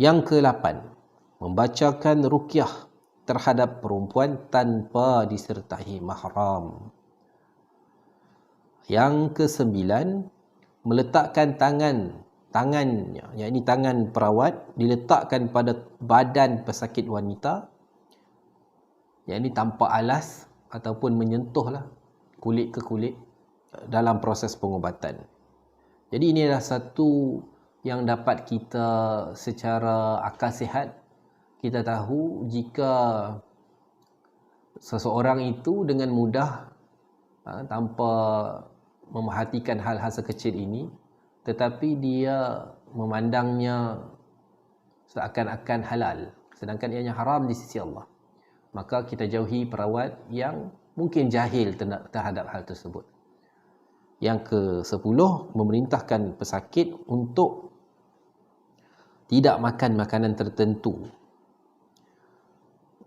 Yang ke-8, membacakan ruqyah terhadap perempuan tanpa disertai mahram. Yang ke-9, meletakkan tangannya, yakni tangan perawat diletakkan pada badan pesakit wanita, yakni tanpa alas ataupun menyentuhlah kulit ke kulit dalam proses pengubatan. Jadi ini adalah satu yang dapat kita secara akal sihat kita tahu jika seseorang itu dengan mudah tanpa memerhatikan hal-hal sekecil ini, tetapi dia memandangnya seakan-akan halal, sedangkan ianya haram di sisi Allah, maka kita jauhi perawat yang mungkin jahil terhadap hal tersebut. Yang ke-10, memerintahkan pesakit untuk tidak makan makanan tertentu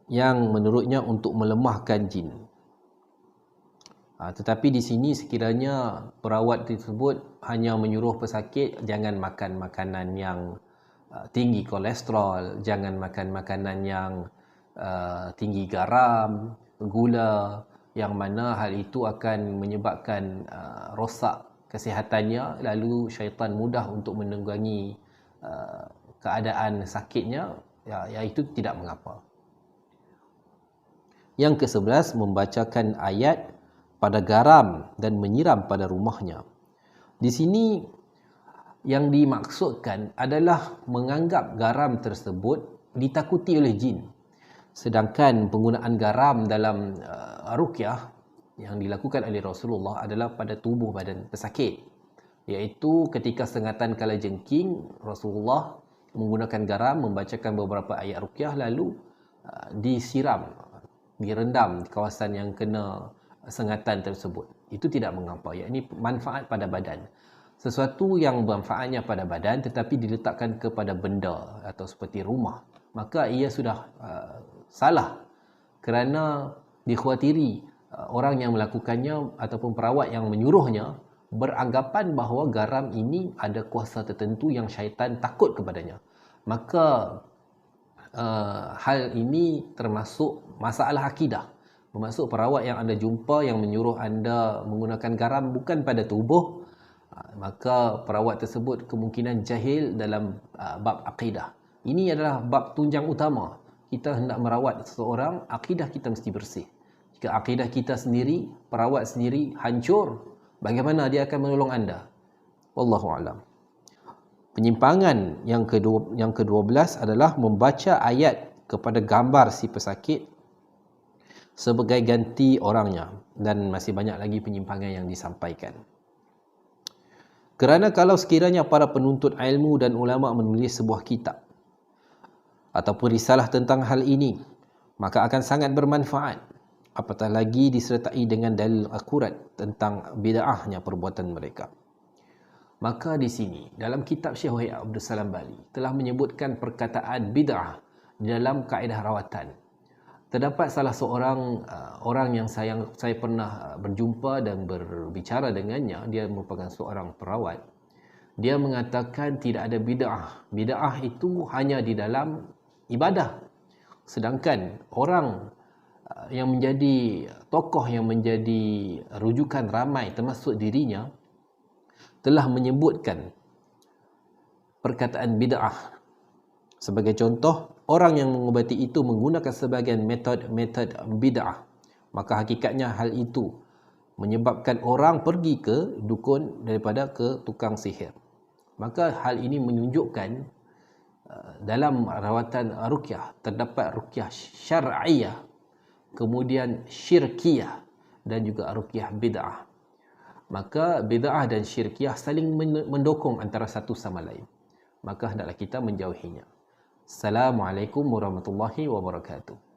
yang menurutnya untuk melemahkan jin. Tetapi di sini sekiranya perawat tersebut hanya menyuruh pesakit jangan makan makanan yang tinggi kolesterol, jangan makan makanan yang tinggi garam, gula, yang mana hal itu akan menyebabkan rosak kesihatannya, lalu syaitan mudah untuk menunggangi keadaan sakitnya, ya itu tidak mengapa. Yang ke-11, membacakan ayat pada garam dan menyiram pada rumahnya. Di sini yang dimaksudkan adalah menganggap garam tersebut ditakuti oleh jin. Sedangkan penggunaan garam dalam ruqyah yang dilakukan oleh Rasulullah adalah pada tubuh badan pesakit. Iaitu ketika sengatan kalajengking, Rasulullah menggunakan garam, membacakan beberapa ayat ruqyah, lalu disiram, direndam di kawasan yang kena sengatan tersebut. Itu tidak mengapa, yakni manfaat pada badan. Sesuatu yang manfaatnya pada badan tetapi diletakkan kepada benda atau seperti rumah, maka ia sudah salah, kerana dikhawatiri orang yang melakukannya ataupun perawat yang menyuruhnya beranggapan bahawa garam ini ada kuasa tertentu yang syaitan takut kepadanya. Maka hal ini termasuk masalah akidah. Bermaksud perawat yang anda jumpa yang menyuruh anda menggunakan garam bukan pada tubuh, maka perawat tersebut kemungkinan jahil dalam bab akidah. Ini adalah bab tunjang utama. Kita hendak merawat seseorang, akidah kita mesti bersih. Jika akidah kita sendiri, perawat sendiri hancur, bagaimana dia akan menolong anda? Wallahu a'lam. Penyimpangan yang ke-12 adalah membaca ayat kepada gambar si pesakit sebagai ganti orangnya, dan masih banyak lagi penyimpangan yang disampaikan. Kerana kalau sekiranya para penuntut ilmu dan ulama menulis sebuah kitab ataupun risalah tentang hal ini, maka akan sangat bermanfaat, apatah lagi disertai dengan dalil akurat tentang bid'ahnya perbuatan mereka. Maka di sini dalam kitab Syekh Wahid Abdul Salam Bali telah menyebutkan perkataan bid'ah dalam kaedah rawatan. Terdapat salah seorang orang yang saya pernah berjumpa dan berbicara dengannya. Dia merupakan seorang perawat. Dia mengatakan tidak ada bid'ah. Bid'ah itu hanya di dalam ibadah. Sedangkan orang yang menjadi tokoh, yang menjadi rujukan ramai termasuk dirinya, telah menyebutkan perkataan bid'ah. Sebagai contoh, orang yang mengubati itu menggunakan sebagian metod bid'ah, maka hakikatnya hal itu menyebabkan orang pergi ke dukun daripada ke tukang sihir. Maka hal ini menunjukkan dalam rawatan ruqyah terdapat ruqyah syar'iyah, kemudian syirkiyah, dan juga ruqyah bid'ah. Maka bid'ah dan syirkiyah saling mendukung antara satu sama lain, maka hendaklah kita menjauhinya. Assalamualaikum warahmatullahi wabarakatuh.